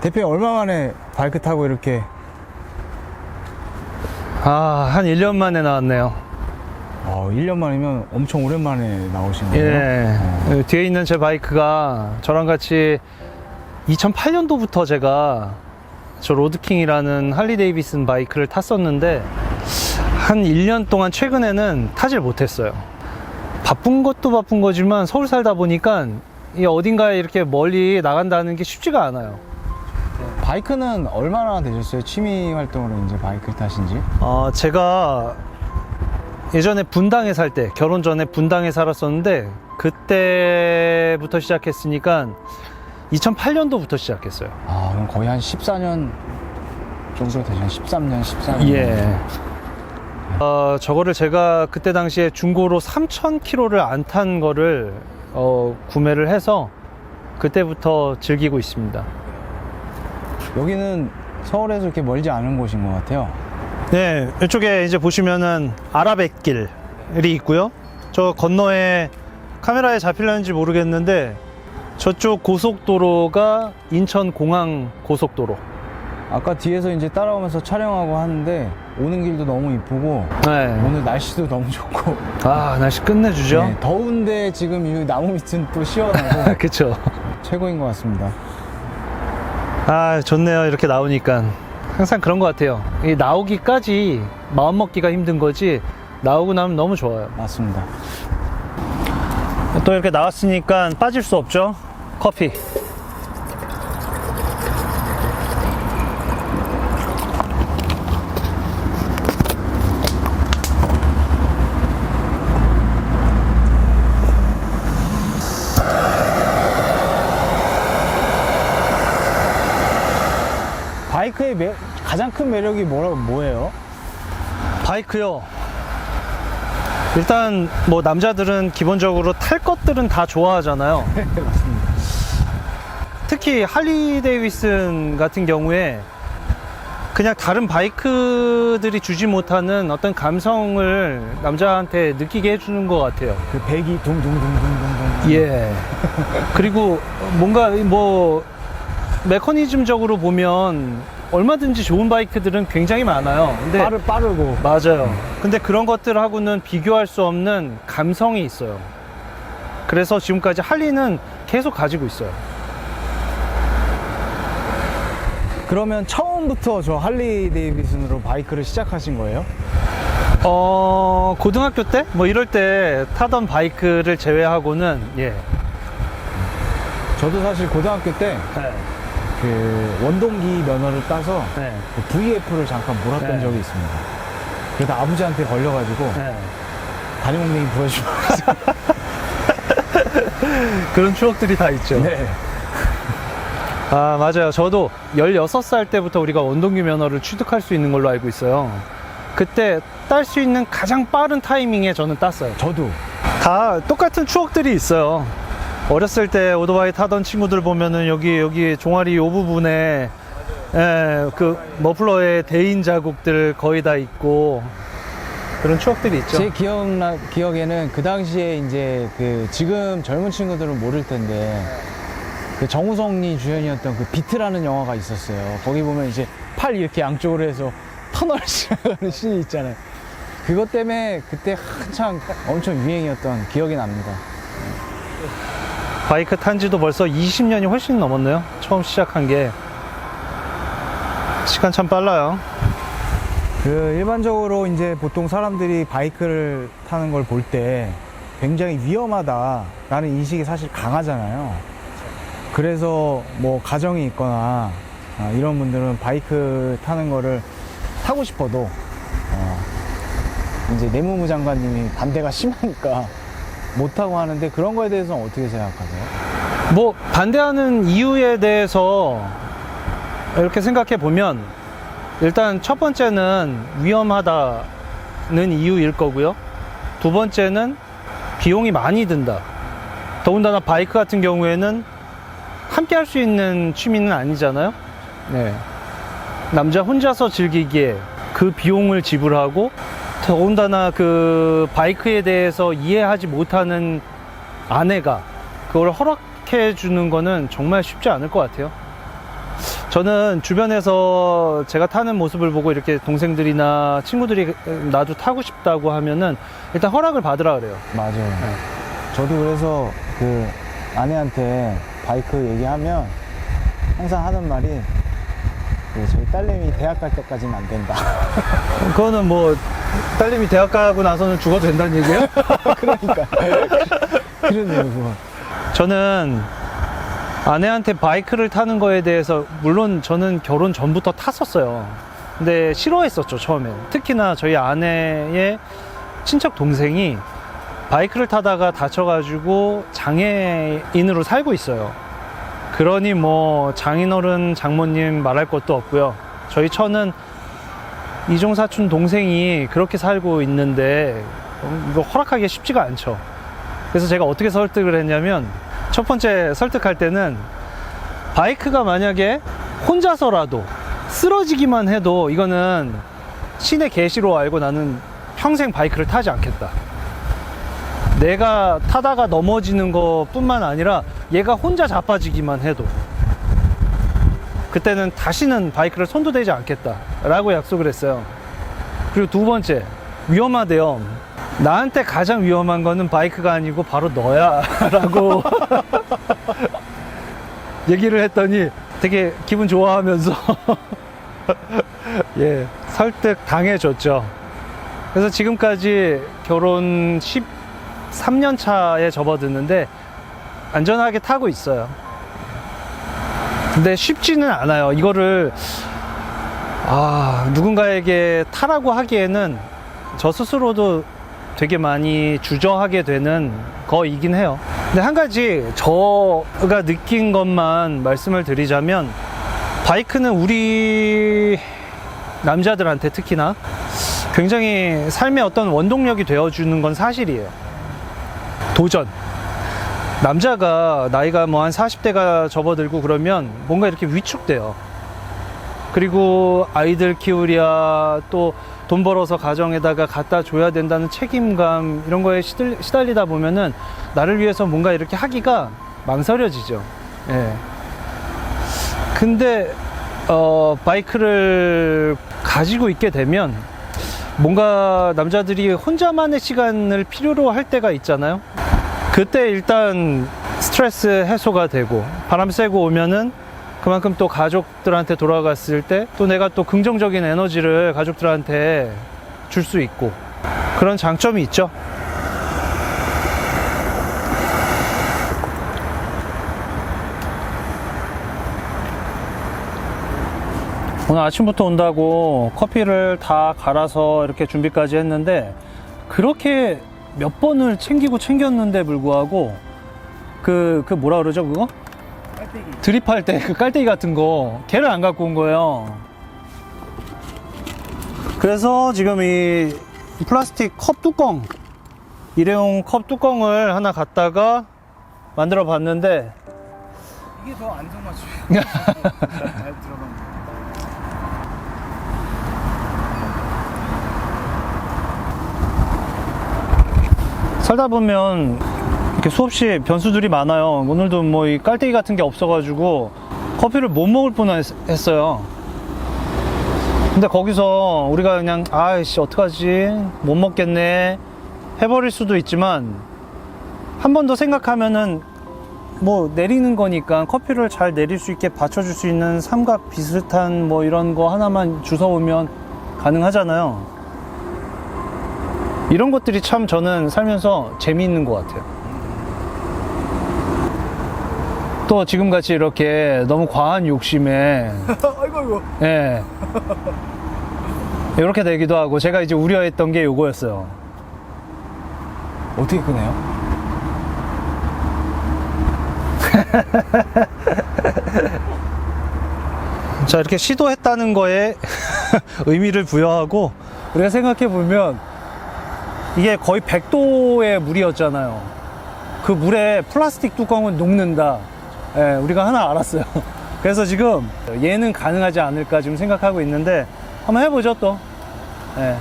대표님 얼마 만에 바이크 타고 이렇게? 한 1년 만에 나왔네요. 1년 만이면 엄청 오랜만에 나오신 거예요? 예. 뒤에 있는 제 바이크가 저랑 같이 2008년도부터 제가 저 로드킹이라는 할리 데이비슨 바이크를 탔었는데 한 1년 동안 최근에는 타질 못했어요. 바쁜 것도 바쁜 거지만 서울 살다 보니까 이 어딘가에 이렇게 멀리 나간다는 게 쉽지가 않아요. 바이크는 얼마나 되셨어요? 취미 활동으로 이제 바이크를 타신지? 제가 예전에 분당에 살 때, 결혼 전에 분당에 살았었는데 그때부터 시작했으니까 2008년도부터 시작했어요. 그럼 거의 한 14년 정도 되죠? 13년, 14년? 예. 저거를 제가 그때 당시에 중고로 3,000km를 안 탄 거를 구매를 해서 그때부터 즐기고 있습니다. 여기는 서울에서 이렇게 멀지 않은 곳인 것 같아요. 네, 이쪽에 이제 보시면은 아라뱃길이 있고요. 저 건너에 카메라에 잡히려는지 모르겠는데 저쪽 고속도로가 인천공항 고속도로. 아까 뒤에서 이제 따라오면서 촬영하고 하는데 오는 길도 너무 이쁘고 네. 오늘 날씨도 너무 좋고 날씨 끝내주죠. 네, 더운데 지금 이 나무 밑은 또 시원하고 그쵸. 최고인 것 같습니다. 좋네요. 이렇게 나오니까. 항상 그런 것 같아요. 이 나오기까지 마음 먹기가 힘든 거지 나오고 나면 너무 좋아요. 맞습니다. 또 이렇게 나왔으니까 빠질 수 없죠. 커피. 바이크의 가장 큰 매력이 뭐예요? 바이크요. 일단 뭐 남자들은 기본적으로 탈 것들은 다 좋아하잖아요. 맞습니다. 특히 할리 데이비슨 같은 경우에 그냥 다른 바이크들이 주지 못하는 어떤 감성을 남자한테 느끼게 해주는 것 같아요. 그 배기 둥둥둥둥둥둥. 예. 그리고 뭔가 뭐 메커니즘적으로 보면 얼마든지 좋은 바이크들은 굉장히 많아요. 근데 빠르고. 맞아요. 근데 그런 것들하고는 비교할 수 없는 감성이 있어요. 그래서 지금까지 할리는 계속 가지고 있어요. 그러면 처음부터 저 할리 데이비슨으로 바이크를 시작하신 거예요? 고등학교 때? 뭐 이럴 때 타던 바이크를 제외하고는, 예. 저도 사실 고등학교 때 그 원동기 면허를 따서 네. 그 VF를 잠깐 몰았던 네. 적이 있습니다. 그러다 아버지한테 걸려가지고 네. 다리몽둥이 부러지고. 그런 추억들이 다 있죠. 네. 맞아요. 저도 16살 때부터 우리가 원동기 면허를 취득할 수 있는 걸로 알고 있어요. 그때 딸 수 있는 가장 빠른 타이밍에 저는 땄어요. 저도. 다 똑같은 추억들이 있어요. 어렸을 때 오토바이 타던 친구들 보면은 여기 종아리 요 부분에 그 머플러에 대인 자국들 거의 다 있고 그런 추억들이 있죠. 제 기억에는 그 당시에 이제 그 지금 젊은 친구들은 모를 텐데 그 정우성이 주연이었던 그 비트라는 영화가 있었어요. 거기 보면 이제 팔 이렇게 양쪽으로 해서 터널 지나가는 씬이 있잖아요. 그것 때문에 그때 한창 엄청 유행이었던 기억이 납니다. 바이크 탄 지도 벌써 20년이 훨씬 넘었네요. 처음 시작한 게. 시간 참 빨라요. 그 일반적으로 이제 보통 사람들이 바이크를 타는 걸 볼 때 굉장히 위험하다라는 인식이 사실 강하잖아요. 그래서 뭐 가정이 있거나 이런 분들은 바이크 타는 거를 타고 싶어도 이제 내무부 장관님이 반대가 심하니까 못하고 하는데 그런 거에 대해서는 어떻게 생각하세요? 뭐 반대하는 이유에 대해서 이렇게 생각해 보면 일단 첫 번째는 위험하다는 이유일 거고요. 두 번째는 비용이 많이 든다. 더군다나 바이크 같은 경우에는 함께 할 수 있는 취미는 아니잖아요. 네. 남자 혼자서 즐기기에 그 비용을 지불하고 더군다나 그 바이크에 대해서 이해하지 못하는 아내가 그걸 허락해 주는 거는 정말 쉽지 않을 것 같아요. 저는 주변에서 제가 타는 모습을 보고 이렇게 동생들이나 친구들이 나도 타고 싶다고 하면은 일단 허락을 받으라 그래요. 맞아요. 저도 그래서 그 아내한테 바이크 얘기하면 항상 하는 말이 그 저희 딸내미 대학 갈 때까지는 안 된다. 그거는 뭐 딸내미 대학 가고 나서는 죽어도 된다는 얘기예요? 그러니까. 그러네요, 그거. 저는 아내한테 바이크를 타는 거에 대해서 물론 저는 결혼 전부터 탔었어요. 근데 싫어했었죠, 처음엔. 특히나 저희 아내의 친척 동생이 바이크를 타다가 다쳐가지고 장애인으로 살고 있어요. 그러니 뭐 장인어른 장모님 말할 것도 없고요. 저희 처는 이종 사촌 동생이 그렇게 살고 있는데 이거 허락하기가 쉽지가 않죠. 그래서 제가 어떻게 설득을 했냐면 첫 번째 설득할 때는 바이크가 만약에 혼자서라도 쓰러지기만 해도 이거는 신의 계시로 알고 나는 평생 바이크를 타지 않겠다. 내가 타다가 넘어지는 것뿐만 아니라 얘가 혼자 자빠지기만 해도 그때는 다시는 바이크를 손도 대지 않겠다 라고 약속을 했어요. 그리고 두 번째, 위험하대요. 나한테 가장 위험한 거는 바이크가 아니고 바로 너야 라고 얘기를 했더니 되게 기분 좋아하면서 예, 설득 당해줬죠. 그래서 지금까지 결혼 13년 차에 접어드는데 안전하게 타고 있어요. 근데 쉽지는 않아요. 이거를 누군가에게 타라고 하기에는 저 스스로도 되게 많이 주저하게 되는 거이긴 해요. 근데 한 가지 저가 느낀 것만 말씀을 드리자면 바이크는 우리 남자들한테 특히나 굉장히 삶의 어떤 원동력이 되어주는 건 사실이에요. 도전. 남자가 나이가 뭐 한 40대가 접어들고 그러면 뭔가 이렇게 위축돼요. 그리고 아이들 키우랴 또 돈 벌어서 가정에다가 갖다 줘야 된다는 책임감 이런 거에 시달리다 보면은 나를 위해서 뭔가 이렇게 하기가 망설여지죠. 예. 근데 바이크를 가지고 있게 되면 뭔가 남자들이 혼자만의 시간을 필요로 할 때가 있잖아요. 그때 일단 스트레스 해소가 되고 바람 쐬고 오면은 그만큼 또 가족들한테 돌아갔을 때 또 내가 또 긍정적인 에너지를 가족들한테 줄 수 있고 그런 장점이 있죠. 오늘 아침부터 온다고 커피를 다 갈아서 이렇게 준비까지 했는데 그렇게 몇 번을 챙겼는데 불구하고 그 뭐라 그러죠 그거? 깔때기. 드립할 때 그 깔때기 같은 거 걔를 안 갖고 온 거예요. 그래서 지금 이 플라스틱 컵 뚜껑 일회용 컵 뚜껑을 하나 갖다가 만들어 봤는데 이게 더 안정맞춤. 잘 들어간 거. 살다 보면 이렇게 수없이 변수들이 많아요. 오늘도 뭐 이 깔때기 같은 게 없어가지고 커피를 못 먹을 뻔했어요. 근데 거기서 우리가 그냥 아이씨 어떡하지 못 먹겠네 해버릴 수도 있지만 한 번 더 생각하면은 뭐 내리는 거니까 커피를 잘 내릴 수 있게 받쳐줄 수 있는 삼각 비슷한 뭐 이런 거 하나만 주워오면 가능하잖아요. 이런 것들이 참 저는 살면서 재미있는 것 같아요. 또 지금같이 이렇게 너무 과한 욕심에 아이고. 예, 이렇게 되기도 하고 제가 이제 우려했던 게 요거였어요. 어떻게 끄네요? 자, 이렇게 시도했다는 거에 의미를 부여하고 우리가 생각해 보면 이게 거의 100도의 물이었잖아요. 그 물에 플라스틱 뚜껑은 녹는다. 예, 우리가 하나 알았어요. 그래서 지금 얘는 가능하지 않을까 지금 생각하고 있는데 한번 해보죠 또. 예.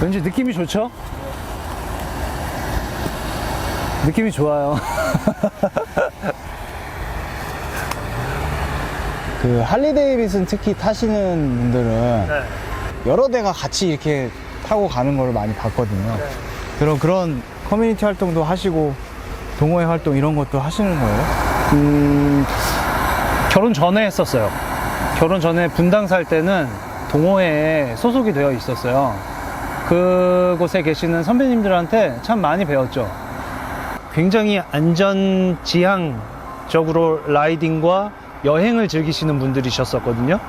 왠지 느낌이 좋죠? 느낌이 좋아요. 그 할리 데이비슨 특히 타시는 분들은 네. 여러 대가 같이 이렇게 타고 가는 걸 많이 봤거든요. 네. 그런 커뮤니티 활동도 하시고 동호회 활동 이런 것도 하시는 거예요? 결혼 전에 했었어요. 결혼 전에 분당 살 때는 동호회에 소속이 되어 있었어요. 그곳에 계시는 선배님들한테 참 많이 배웠죠. 굉장히 안전지향적으로 라이딩과 여행을 즐기시는 분들이셨었거든요.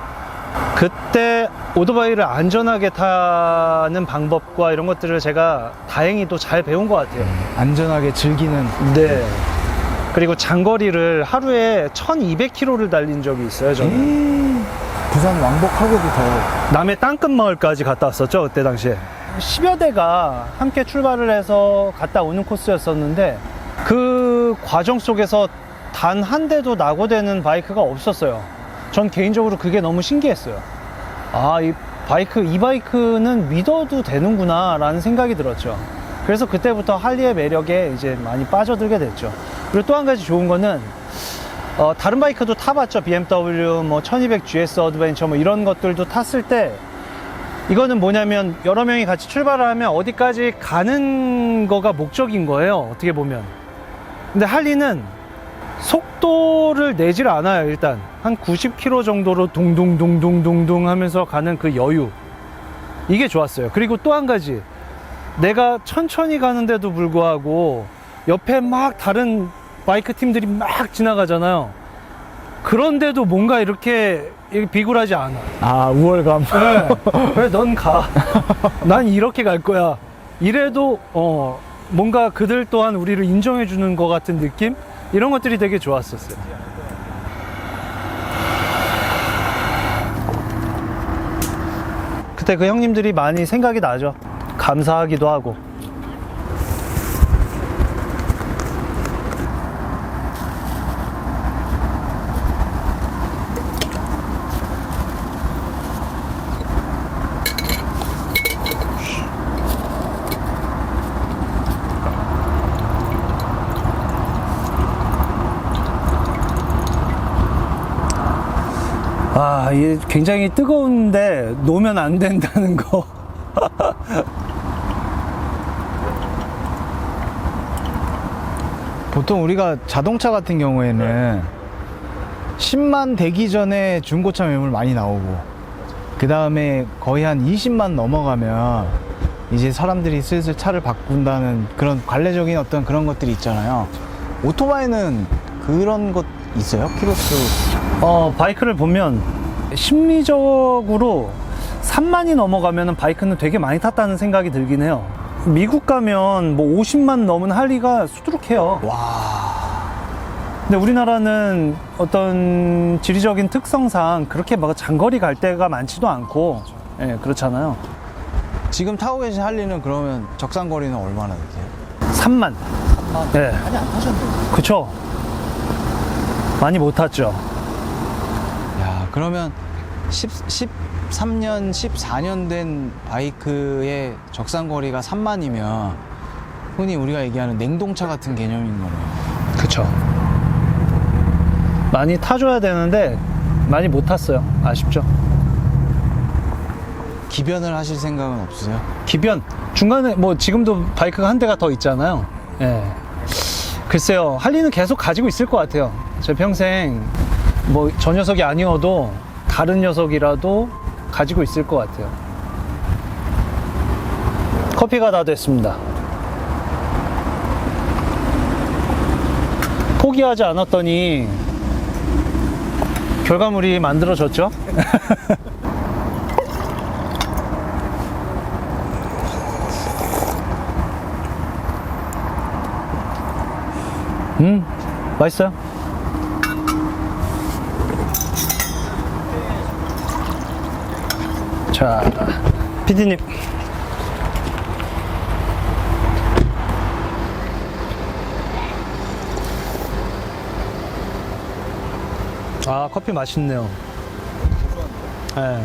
그때 오토바이를 안전하게 타는 방법과 이런 것들을 제가 다행히도 잘 배운 것 같아요. 안전하게 즐기는. 네. 그리고 장거리를 하루에 1200km를 달린 적이 있어요, 저는. 부산 왕복하고도 더. 남해 땅끝마을까지 갔다 왔었죠, 그때 당시에. 10여 대가 함께 출발을 해서 갔다 오는 코스였었는데 그 과정 속에서 단 한 대도 낙오되는 바이크가 없었어요. 전 개인적으로 그게 너무 신기했어요. 아, 이 바이크는 믿어도 되는구나 라는 생각이 들었죠. 그래서 그때부터 할리의 매력에 이제 많이 빠져들게 됐죠. 그리고 또 한 가지 좋은 거는 다른 바이크도 타봤죠. BMW 뭐 1200 GS 어드벤처 뭐 이런 것들도 탔을 때 이거는 뭐냐면 여러 명이 같이 출발을 하면 어디까지 가는 거가 목적인 거예요, 어떻게 보면. 근데 할리는 속도를 내질 않아요. 일단 한 90km 정도로 둥둥둥둥둥둥 하면서 가는 그 여유, 이게 좋았어요. 그리고 또 한 가지, 내가 천천히 가는데도 불구하고 옆에 막 다른 바이크 팀들이 막 지나가잖아요. 그런데도 뭔가 이렇게 비굴하지 않아. 아, 우월감. 네. 왜 넌 가? 난 이렇게 갈 거야. 이래도 뭔가 그들 또한 우리를 인정해 주는 것 같은 느낌? 이런 것들이 되게 좋았었어요. 그때 그 형님들이 많이 생각이 나죠. 감사하기도 하고. 아, 이게 굉장히 뜨거운데 놓으면 안 된다는 거. 보통 우리가 자동차 같은 경우에는 10만 되기 전에 중고차 매물 많이 나오고, 그 다음에 거의 한 20만 넘어가면 이제 사람들이 슬슬 차를 바꾼다는 그런 관례적인 어떤 그런 것들이 있잖아요. 오토바이는 그런 것 있어요? 키로수? 바이크를 보면 심리적으로 3만이 넘어가면 바이크는 되게 많이 탔다는 생각이 들긴 해요. 미국 가면 뭐 50만 넘은 할리가 수두룩해요. 와. 근데 우리나라는 어떤 지리적인 특성상 그렇게 막 장거리 갈 때가 많지도 않고, 예, 그렇잖아요. 지금 타고 계신 할리는 그러면 적상거리는 얼마나 되세요? 3만. 네. 많이 안 타셨네요. 그쵸? 많이 못 탔죠. 야, 그러면 13년, 14년 된 바이크의 적상거리가 3만이면 흔히 우리가 얘기하는 냉동차 같은 개념인 거네요. 그쵸. 많이 타줘야 되는데 많이 못 탔어요. 아쉽죠. 기변을 하실 생각은 없으세요? 기변 중간에 뭐 지금도 바이크가 한 대가 더 있잖아요. 예. 글쎄요, 할리는 계속 가지고 있을 것 같아요. 제 평생 뭐 저 녀석이 아니어도 다른 녀석이라도 가지고 있을 것 같아요. 커피가 다 됐습니다. 포기하지 않았더니 결과물이 만들어졌죠. 맛있어요? 자, 피디님. 아, 커피 맛있네요. 네.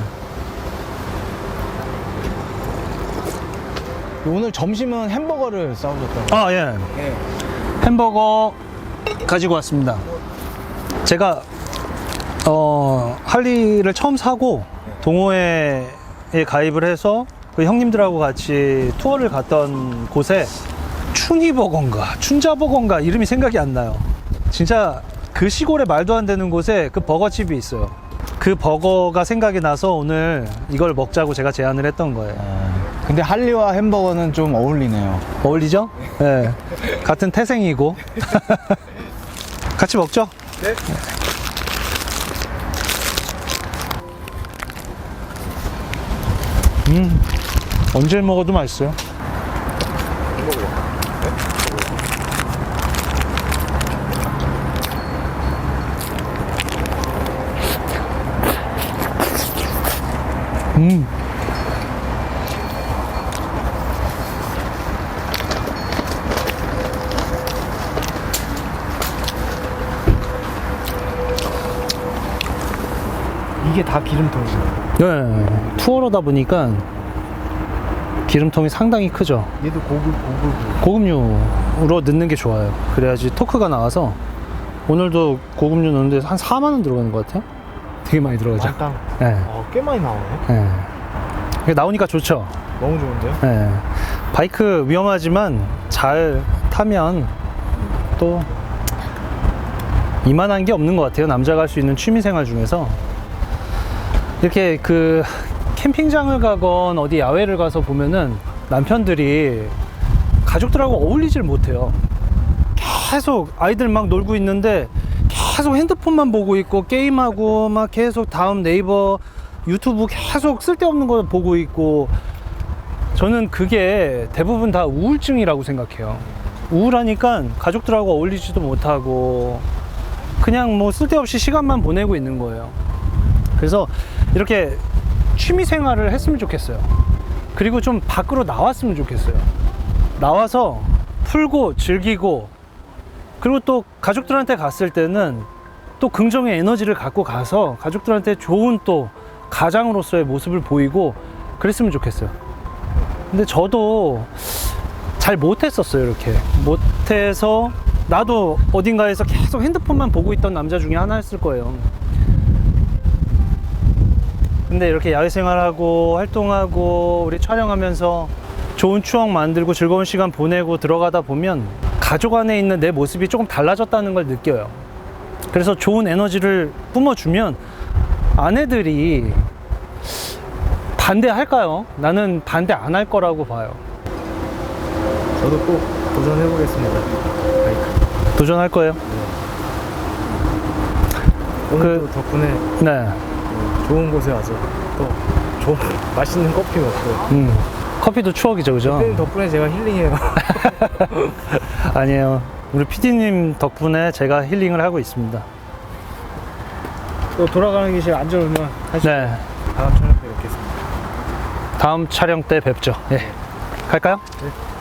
오늘 점심은 햄버거를 싸우셨다고. 아, 예. 예. 햄버거 가지고 왔습니다. 제가 할리를 처음 사고 동호회에 가입을 해서 그 형님들하고 같이 투어를 갔던 곳에 춘희버거인가 춘자버거인가 이름이 생각이 안 나요. 진짜 그 시골에 말도 안 되는 곳에 그 버거집이 있어요. 그 버거가 생각이 나서 오늘 이걸 먹자고 제가 제안을 했던 거예요. 근데 할리와 햄버거는 좀 어울리네요. 어울리죠? 네. 같은 태생이고. 같이 먹죠? 네. 언제 먹어도 맛있어요. 이게 다 기름통이에요. 네. 투어로다 보니까 기름통이 상당히 크죠. 얘도 고급. 고급류로 넣는 게 좋아요. 그래야지 토크가 나와서 오늘도 고급류 넣는데 한 4만 원 들어가는 것 같아요. 되게 많이 들어가죠. 만땅. 네. 꽤 많이 나오네. 네. 이게 나오니까 좋죠. 너무 좋은데요? 네. 바이크 위험하지만 잘 타면 또 이만한 게 없는 것 같아요. 남자가 할 수 있는 취미생활 중에서. 이렇게 그 캠핑장을 가건 어디 야외를 가서 보면은 남편들이 가족들하고 어울리질 못해요. 계속 아이들 막 놀고 있는데 계속 핸드폰만 보고 있고 게임하고 막 계속 다음 네이버 유튜브 계속 쓸데없는 거 보고 있고, 저는 그게 대부분 다 우울증이라고 생각해요. 우울하니까 가족들하고 어울리지도 못하고 그냥 뭐 쓸데없이 시간만 보내고 있는 거예요. 그래서 이렇게 취미 생활을 했으면 좋겠어요. 그리고 좀 밖으로 나왔으면 좋겠어요. 나와서 풀고 즐기고, 그리고 또 가족들한테 갔을 때는 또 긍정의 에너지를 갖고 가서 가족들한테 좋은 또 가장으로서의 모습을 보이고 그랬으면 좋겠어요. 근데 저도 잘 못했었어요. 이렇게 못해서 나도 어딘가에서 계속 핸드폰만 보고 있던 남자 중에 하나였을 거예요. 근데 이렇게 야외 생활하고 활동하고 우리 촬영하면서 좋은 추억 만들고 즐거운 시간 보내고 들어가다 보면 가족 안에 있는 내 모습이 조금 달라졌다는 걸 느껴요. 그래서 좋은 에너지를 뿜어주면 아내들이 반대할까요? 나는 반대 안 할 거라고 봐요. 저도 꼭 도전해보겠습니다. 바이크. 도전할 거예요? 오늘도 덕분에 네. 좋은 곳에 와서 또 좋은 맛있는 커피 먹고. 커피도 추억이죠, 그죠? 대표님 덕분에 제가 힐링해요. 아니에요. 우리 PD님 덕분에 제가 힐링을 하고 있습니다. 또 돌아가는 길에 안전운전 하시고 네. 다음 촬영 때 뵙겠습니다. 다음 촬영 때 뵙죠. 예. 갈까요? 네.